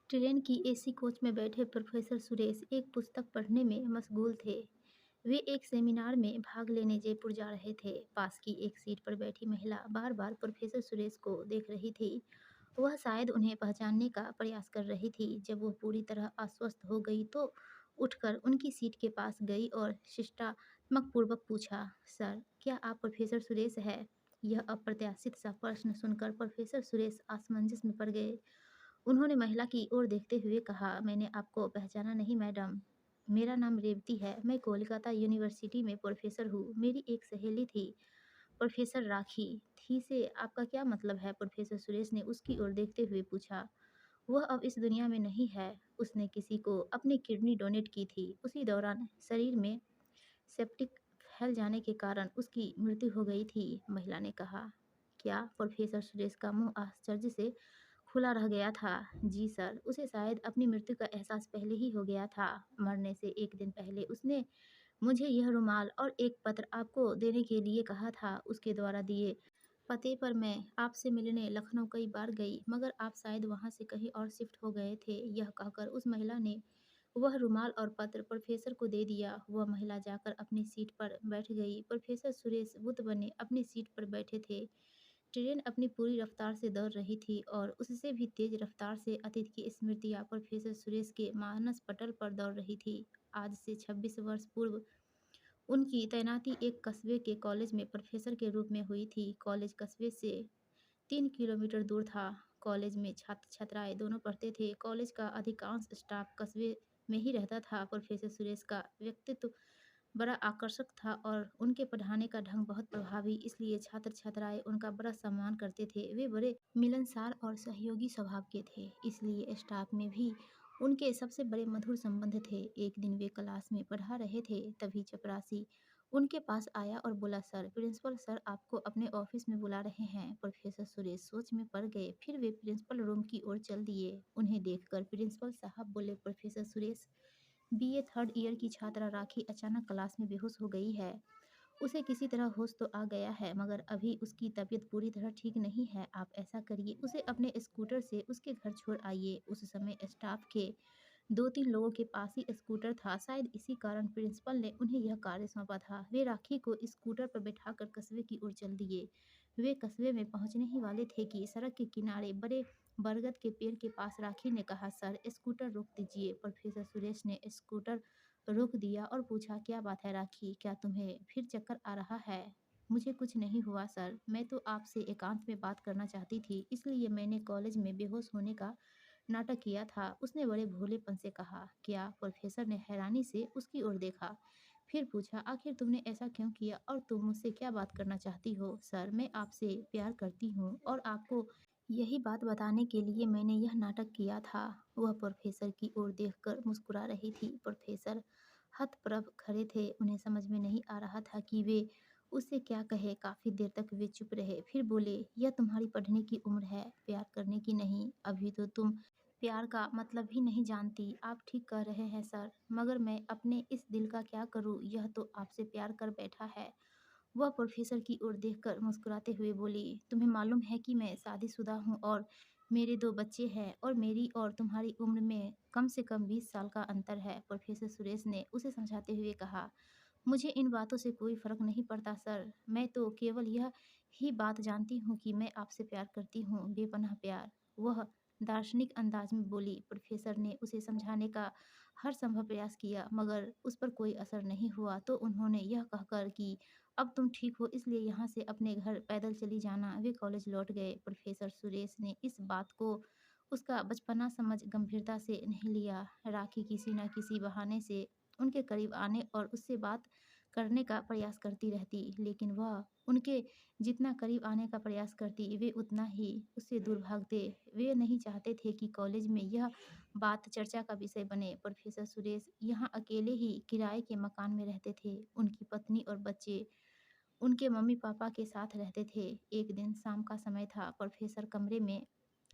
Train की AC coach में बैठे प्रोफेसर सुरेश एक पुस्तक पढ़ने में मशगूल थे। वे एक सेमिनार में भाग लेने जयपुर जा रहे थे। पास की एक सीट पर बैठी महिला बार बार प्रोफेसर सुरेश को देख रही थी। वह शायद उन्हें पहचानने का प्रयास कर रही थी। जब वह पूरी तरह आश्वस्त हो गई तो उठकर उनकी सीट के पास गई और शिष्टात्मक पूर्वक पूछा, सर, क्या आप प्रोफेसर सुरेश है? यह अप्रत्याशित सा प्रश्न सुनकर प्रोफेसर सुरेश असमंजस में पड़ गए। उन्होंने महिला की ओर देखते हुए कहा, मैंने आपको पहचाना नहीं मैडम। मेरा नाम रेवती है। मैं कोलकाता यूनिवर्सिटी में प्रोफेसर हूँ। मेरी एक सहेली थी, प्रोफेसर राखी। थी से आपका क्या मतलब है? प्रोफेसर सुरेश ने उसकी ओर देखते हुए पूछा। वह अब इस दुनिया में नहीं है। उसने किसी को अपनी किडनी डोनेट की थी। उसी दौरान शरीर में सेप्टिक फैल जाने के कारण उसकी मृत्यु हो गई थी, महिला ने कहा। क्या? प्रोफेसर सुरेश का मुंह आश्चर्य से खुला रह गया था। जी सर, उसे शायद अपनी मृत्यु का एहसास पहले ही हो गया था। मरने से एक दिन पहले उसने मुझे यह रुमाल और एक पत्र आपको देने के लिए कहा था। उसके द्वारा दिए पते पर मैं आपसे मिलने लखनऊ कई बार गई, मगर आप शायद वहाँ से कहीं और शिफ्ट हो गए थे। यह कहकर उस महिला ने वह रुमाल और पत्र प्रोफेसर को दे दिया। वह महिला जाकर अपनी सीट पर बैठ गई। प्रोफेसर सुरेश बुत बने अपनी सीट पर बैठे थे। ट्रेन अपनी पूरी रफ्तार से दौड़ रही थी और उससे भी तेज रफ्तार से अतीत की स्मृतियां प्रोफेसर सुरेश के मानस पटल पर दौड़ रही थी। आज से 26 वर्ष पूर्व उनकी तैनाती एक कस्बे के कॉलेज में प्रोफेसर के रूप में हुई थी। कॉलेज कस्बे से 3 किलोमीटर दूर था। कॉलेज में छात्र छात्राएं दोनों पढ़ते थे। कॉलेज का अधिकांश स्टाफ कस्बे में ही रहता था। प्रोफेसर सुरेश का व्यक्तित्व बड़ा आकर्षक था और उनके पढ़ाने का ढंग बहुत प्रभावी, इसलिए छात्र छात्राएं उनका बड़ा सम्मान करते थे। वे बड़े मिलनसार और सहयोगी स्वभाव के थे, इसलिए स्टाफ में भी उनके सबसे बड़े मधुर संबंध थे। एक दिन वे क्लास में पढ़ा रहे थे, तभी चपरासी उनके पास आया और बोला, सर, प्रिंसिपल सर आपको अपने ऑफिस में बुला रहे हैं। प्रोफेसर सुरेश सोच में पड़ गए। फिर वे प्रिंसिपल रूम की ओर चल दिए। उन्हें देखकर प्रिंसिपल साहब बोले, professor Suresh, BA third year की छात्रा राखी अचानक क्लास में बेहोश हो गई है। उसे किसी तरह होश तो आ गया है, मगर अभी उसकी तबीयत पूरी तरह ठीक नहीं है। आप ऐसा करिए, उसे अपने स्कूटर से उसके घर छोड़ आइए। उस समय स्टाफ के 2-3 लोगों के पास ही स्कूटर था। शायद इसी कारण प्रिंसिपल ने उन्हें यह कार्य सौंपा था। वे राखी को स्कूटर पर बैठाकर कस्बे की ओर चल दिए। वे कस्बे में पहुंचने ही वाले थे कि सड़क के किनारे बड़े बरगद के पेड़ के पास राखी ने कहा, सर, स्कूटर रोक दीजिए। प्रोफेसर सुरेश ने स्कूटर रोक दिया और पूछा, क्या बात है राखी, क्या तुम्हें फिर चक्कर आ रहा है? मुझे कुछ नहीं हुआ सर, मैं तो आपसे एकांत में बात करना चाहती थी, इसलिए मैंने कॉलेज में बेहोश होने का नाटक किया था। उसने बड़े भोलेपन से कहा। क्या? प्रोफेसर ने हैरानी से उसकी ओर देखा। फिर पूछा, आखिर तुमने ऐसा क्यों किया और तुम मुझसे क्या बात करना चाहती हो? सर, मैं आपसे प्यार करती हूँ और आपको यही बात बताने के लिए मैंने यह नाटक किया था। वह प्रोफेसर की ओर देखकर मुस्कुरा रही थी। प्रोफेसर हतप्रभ खड़े थे। उन्हें समझ में नहीं आ रहा था कि वे उससे क्या कहे। काफी देर तक वे चुप रहे, फिर बोले, यह तुम्हारी पढ़ने की उम्र है, प्यार करने की नहीं। अभी तो तुम प्यार का मतलब ही नहीं जानती। आप ठीक कह रहे हैं सर, मगर मैं अपने इस दिल का क्या करूं? यह तो आपसे प्यार कर बैठा है। वह प्रोफेसर की ओर देखकर मुस्कुराते हुए बोली, तुम्हें मालूम है कि मैं शादीशुदा हूँ और मेरे 2 बच्चे हैं और मेरी और तुम्हारी उम्र में कम से कम 20 साल का अंतर है। प्रोफेसर सुरेश ने उसे समझाते हुए कहा, मुझे इन बातों से कोई फर्क नहीं पड़ता सर, मैं तो केवल यह ही बात जानती हूँ कि मैं आपसे प्यार करती हूँ, बेपनाह प्यार। वह दार्शनिक अंदाज में बोली। प्रोफेसर ने उसे समझाने का हर संभव प्रयास किया, मगर उस पर कोई असर नहीं हुआ। तो उन्होंने यह कहकर कि अब तुम ठीक हो, इसलिए यहाँ से अपने घर पैदल चली जाना, वे कॉलेज लौट गए। प्रोफेसर सुरेश ने इस बात को उसका बचपना समझ गंभीरता से नहीं लिया। राखी किसी न किसी बहाने से उनके करीब आने और उससे बात करने का प्रयास करती रहती, लेकिन वह उनके जितना करीब आने का प्रयास करती, वे उतना ही उससे दूर भागते। वे नहीं चाहते थे कि कॉलेज में यह बात चर्चा का विषय बने। प्रोफेसर सुरेश यहाँ अकेले ही किराए के मकान में रहते थे। उनकी पत्नी और बच्चे उनके मम्मी पापा के साथ रहते थे। एक दिन शाम का समय था। प्रोफेसर कमरे में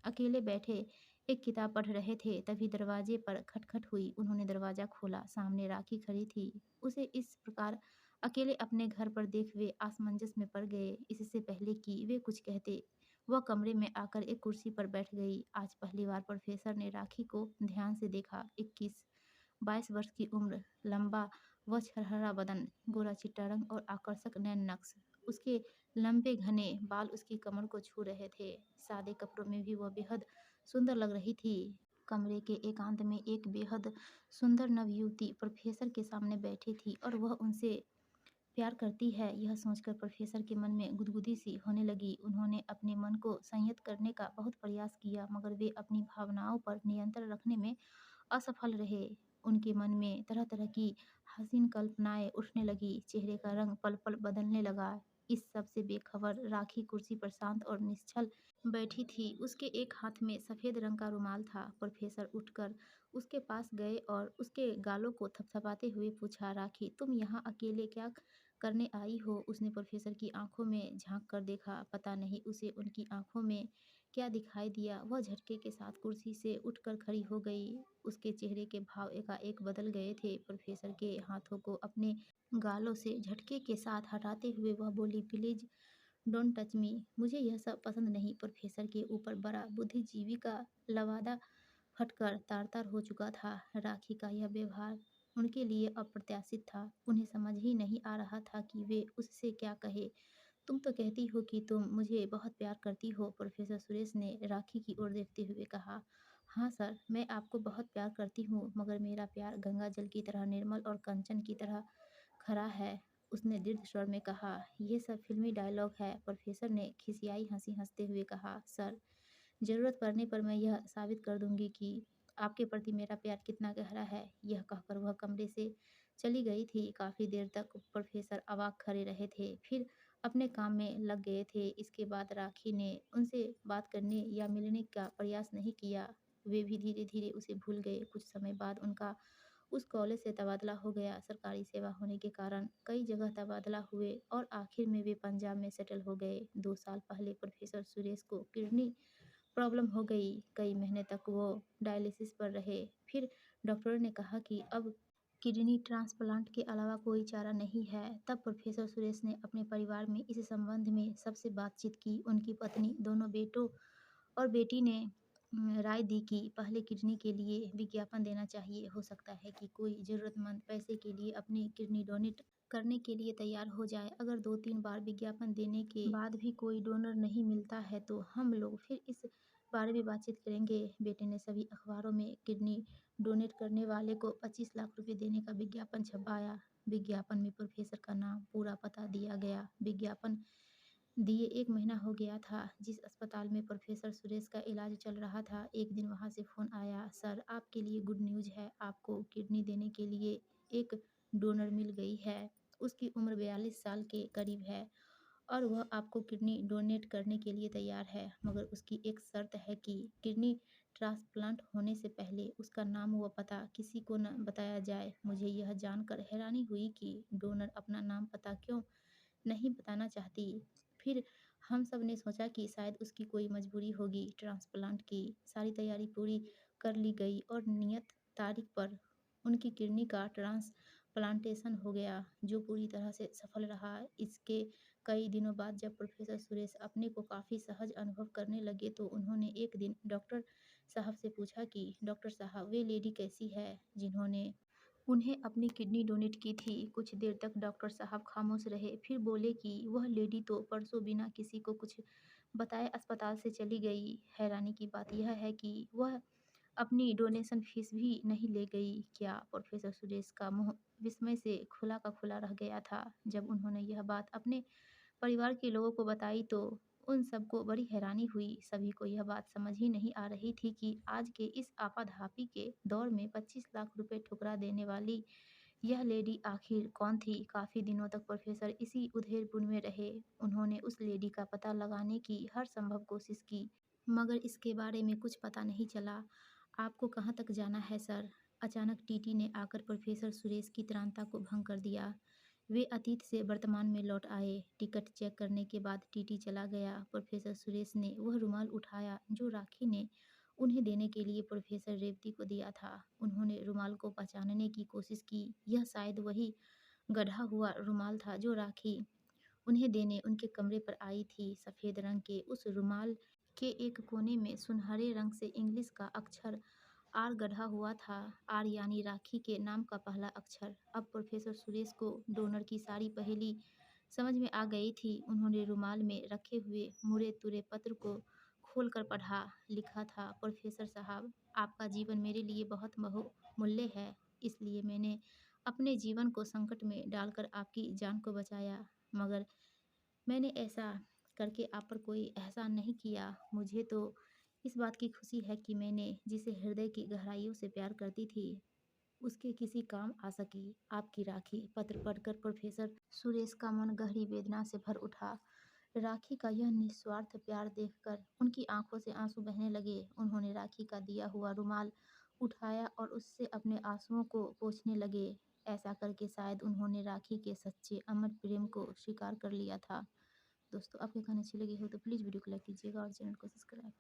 अकेले बैठे एक किताब पढ़ रहे थे, तभी दरवाजे पर खटखट हुई। उन्होंने दरवाज़ा खोला। सामने राखी खड़ी थी। उसे इस प्रकार अकेले अपने घर पर देख वे असमंजस में पड़ गए। इससे पहले कि वे कुछ कहते, वह कमरे में आकर एक कुर्सी पर बैठ गई। आज पहली बार प्रोफेसर ने राखी को ध्यान से देखा। 21-22 वर्ष की उम्र, लंबा व छरहरा बदन, गोरा चिट्टा रंग और आकर्षक नैन नक्श। उसके लंबे घने बाल उसकी कमर को छू रहे थे। सादे कपड़ों में भी वह बेहद सुंदर लग रही थी। कमरे के एकांत में एक बेहद सुंदर नवयुवती प्रोफेसर के सामने बैठी थी और वह उनसे प्यार करती है, यह सोचकर प्रोफेसर के मन में गुदगुदी सी होने लगी। उन्होंने अपने मन को संयत करने का बहुत प्रयास किया, मगर वे अपनी भावनाओं पर नियंत्रण रखने में असफल रहे। उनके मन में तरह तरह की हसीन कल्पनाएं उठने लगी। चेहरे का रंग पल पल बदलने लगा। इस सब से बेखबर राखी कुर्सी पर शांत और निश्चल बैठी थी। उसके एक हाथ में सफ़ेद रंग का रुमाल था। प्रोफेसर उठकर उसके पास गए और उसके गालों को थपथपाते हुए पूछा, राखी, तुम यहाँ अकेले क्या करने आई हो? उसने प्रोफेसर की आंखों में झांक कर देखा। पता नहीं उसे उनकी आंखों में क्या दिखाई दिया। वह झटके के साथ कुर्सी से उठकर खड़ी हो गई। उसके चेहरे के भाव एकाएक बदल गए थे। प्रोफेसर के हाथों को अपने गालों से झटके के साथ हटाते हुए वह बोली, प्लीज डोंट टच मी। मुझे यह सब पसंद नहीं। प्रोफेसर के ऊपर बड़ा बुद्धिजीवी का लवादा फटकर तार-तार हो चुका था। राखी का यह व्यवहार उनके लिए अप्रत्याशित था। उन्हें समझ ही नहीं आ रहा था कि वे उससे क्या कहे। तुम तो कहती हो कि तुम मुझे बहुत प्यार करती हो, प्रोफेसर सुरेश ने राखी की ओर देखते हुए कहा। हाँ सर, मैं आपको बहुत प्यार करती हूँ, मगर मेरा प्यार गंगा जल की तरह निर्मल और कंचन की तरह खरा है, उसने दृढ़ स्वर में कहा। यह सब फिल्मी डायलॉग है, प्रोफेसर ने खिसियाई हंसी हंसते हुए कहा। सर, ज़रूरत पड़ने पर मैं यह साबित कर दूंगी कि आपके प्रति मेरा प्यार कितना गहरा है। यह कहकर वह कमरे से चली गई थी। काफ़ी देर तक प्रोफेसर अवाक खड़े रहे थे, फिर अपने काम में लग गए थे। इसके बाद राखी ने उनसे बात करने या मिलने का प्रयास नहीं किया। वे भी धीरे धीरे उसे भूल गए। कुछ समय बाद उनका उस कॉलेज से तबादला हो गया। सरकारी सेवा होने के कारण कई जगह तबादला हुए और आखिर में वे पंजाब में सेटल हो गए। 2 साल पहले प्रोफेसर सुरेश को किडनी प्रॉब्लम हो गई। कई महीने तक वो डायलिसिस पर रहे। फिर डॉक्टरों ने कहा कि अब किडनी ट्रांसप्लांट के अलावा कोई चारा नहीं है। तब प्रोफेसर सुरेश ने अपने परिवार में इस संबंध में सबसे बातचीत की। उनकी पत्नी, दोनों बेटों और बेटी ने राय दी कि पहले किडनी के लिए विज्ञापन देना चाहिए। हो सकता है कि कोई ज़रूरतमंद पैसे के लिए अपनी किडनी डोनेट करने के लिए तैयार हो जाए। अगर 2-3 बार विज्ञापन देने के बाद भी कोई डोनर नहीं मिलता है तो हम लोग फिर इस बारे में बातचीत करेंगे। बेटे ने सभी अखबारों में किडनी डोनेट करने वाले को 25 लाख रुपए देने का विज्ञापन छपवाया। विज्ञापन में प्रोफेसर का नाम, पूरा पता दिया गया। विज्ञापन दिए 1 महीना हो गया था। जिस अस्पताल में प्रोफेसर सुरेश का इलाज चल रहा था, एक दिन वहाँ से फ़ोन आया, सर, आपके लिए गुड न्यूज़ है, आपको किडनी देने के लिए एक डोनर मिल गई है। उसकी उम्र 42 साल के करीब है और वह आपको किडनी डोनेट करने के लिए तैयार है, मगर उसकी एक शर्त है कि किडनी ट्रांसप्लांट होने से पहले उसका नाम व पता किसी को न बताया जाए। मुझे यह जानकर हैरानी हुई कि डोनर अपना नाम पता क्यों नहीं बताना चाहती। फिर हम सब ने सोचा कि शायद उसकी कोई मजबूरी होगी। ट्रांसप्लांट की सारी तैयारी पूरी कर ली गई और नियत तारीख पर उनकी किडनी का ट्रांसप्लांटेशन हो गया, जो पूरी तरह से सफल रहा। इसके कई दिनों बाद जब प्रोफेसर सुरेश अपने को काफ़ी सहज अनुभव करने लगे तो उन्होंने एक दिन डॉक्टर साहब से पूछा कि डॉक्टर साहब, वे लेडी कैसी है जिन्होंने उन्हें अपनी किडनी डोनेट की थी। कुछ देर तक डॉक्टर साहब खामोश रहे, फिर बोले कि वह लेडी तो परसों बिना किसी को कुछ बताए अस्पताल से चली गई। हैरानी की बात यह है कि वह अपनी डोनेशन फीस भी नहीं ले गई। क्या? प्रोफेसर सुरेश का मुँह विस्मय से खुला का खुला रह गया था। जब उन्होंने यह बात अपने परिवार के लोगों को बताई तो उन सबको बड़ी हैरानी हुई। सभी को यह बात समझ ही नहीं आ रही थी कि आज के इस आपाधापी के दौर में 25 लाख रुपए ठुकरा देने वाली यह लेडी आखिर कौन थी? काफ़ी दिनों तक प्रोफेसर इसी उधेड़-बुन में रहे। उन्होंने उस लेडी का पता लगाने की हर संभव कोशिश की, मगर इसके बारे में कुछ पता नहीं चला। आपको कहाँ तक जाना है सर? अचानक टीटी ने आकर प्रोफेसर सुरेश की त्राणता को भंग कर दिया। वे अतीत से वर्तमान में लौट आए। टिकट चेक करने के बाद टीटी चला गया। प्रोफेसर सुरेश ने वह रुमाल उठाया जो राखी ने उन्हें देने के लिए प्रोफेसर रेवती को दिया था। उन्होंने रुमाल को पहचानने की कोशिश की। यह शायद वही गढ़ा हुआ रुमाल था जो राखी उन्हें देने उनके कमरे पर आई थी। सफ़ेद रंग के उस रुमाल के एक कोने में सुनहरे रंग से इंग्लिश का अक्षर आर गढ़ा हुआ था। आर यानी राखी के नाम का पहला अक्षर। अब प्रोफेसर सुरेश को डोनर की सारी पहेली समझ में आ गई थी। उन्होंने रुमाल में रखे हुए मुड़े तुरे पत्र को खोलकर पढ़ा। लिखा था, प्रोफेसर साहब, आपका जीवन मेरे लिए बहुत बहुमूल्य है, इसलिए मैंने अपने जीवन को संकट में डालकर आपकी जान को बचाया। मगर मैंने ऐसा करके आप पर कोई एहसान नहीं किया। मुझे तो इस बात की खुशी है कि मैंने जिसे हृदय की गहराइयों से प्यार करती थी, उसके किसी काम आ सकी। आपकी राखी। पत्र पढ़कर प्रोफेसर सुरेश का मन गहरी वेदना से भर उठा। राखी का यह निस्वार्थ प्यार देखकर उनकी आंखों से आंसू बहने लगे। उन्होंने राखी का दिया हुआ रुमाल उठाया और उससे अपने आंसुओं को पोंछने लगे। ऐसा करके शायद उन्होंने राखी के सच्चे अमर प्रेम को स्वीकार कर लिया था। दोस्तों, आपकी कहानी अच्छी लगी हो तो प्लीज़ वीडियो को लाइक कीजिएगा और चैनल को सब्सक्राइब